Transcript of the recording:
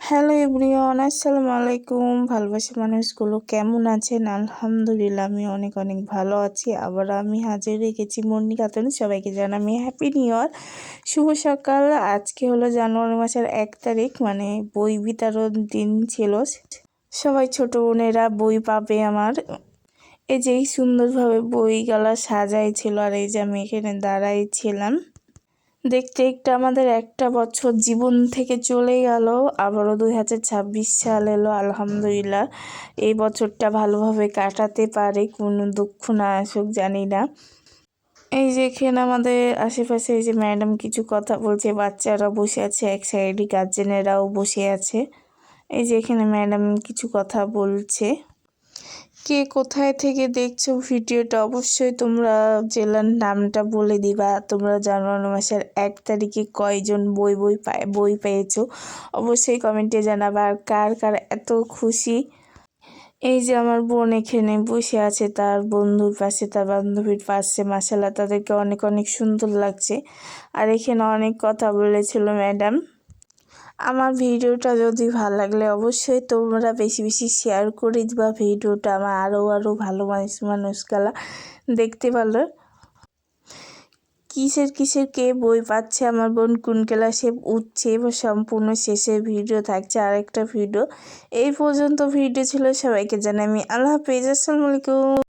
Hello everyone, আসসালামু আলাইকুম। ভালোবাসার মানুষগুলো কেমন আছেন? আলহামদুলিল্লাহ আমি অনেক অনেক ভালো আছি। আবার আমি হাজির রেখেছি মুন্নি খাতুন। সবাইকে জানাই হ্যাপি নিউ ইয়ার, শুভ সকাল। আজকে হলো জানুয়ারি মাসের 1 তারিখ, মানে বই বিতরণ দিন ছিল। সবাই ছোট বোনেরা বই পাবে আমার। এই যে সুন্দরভাবে বইগুলা সাজাই ছিল, আর এই যে আমি এখানে দাঁড়াই ছিলাম। দেখতে দেখতে আমাদের একটা বছর জীবন থেকে চলে গেল, আবারও 2026 সাল এলো। আলহামদুলিল্লাহ এই বছরটা ভালোভাবে কাটাতে পারে, কোনো দুঃখ না আসুক, জানি না। এই যে এখানে আমাদের আশেপাশে এই যে ম্যাডাম কিছু কথা বলছে, বাচ্চারা বসে আছে এক সাইডে, গার্জেনেরাও বসে আছে। এই যে এখানে ম্যাডাম কিছু কথা বলছে। কে কোথায় থেকে দেখছো ভিডিওটা অবশ্যই তোমরা জেলার নামটা বলে দিবা। তোমরা জানুয়ারি মাসের 1 তারিখে কয়জন বই পেয়েছো অবশ্যই কমেন্টে জানাবা। আর কার কার এত খুশি। এই যে আমার বোন এখানে বসে আছে তার বন্ধুর পাশে, তার বান্ধবীর পাশে। মাশাআল্লাহ তাদেরকে অনেক অনেক সুন্দর লাগছে। আর এখানে অনেক কথা বলেছিল ম্যাডাম। আমার ভিডিওটা যদি ভালো লাগলে অবশ্যই তোমরা বেশি বেশি শেয়ার করে দিবা ভিডিওটা, আমার আরও ভালো মানুষগুলা দেখতে পারলো। কিসের কে বই পাচ্ছে, আমার বোন কোন ক্লাসে উঠছে, এবার সম্পূর্ণ শেষে ভিডিও থাকছে আরেকটা ভিডিও। এই পর্যন্ত ভিডিও ছিল, সবাইকে জানাই আমি আল্লাহ হাফেজ, আসসালামু আলাইকুম।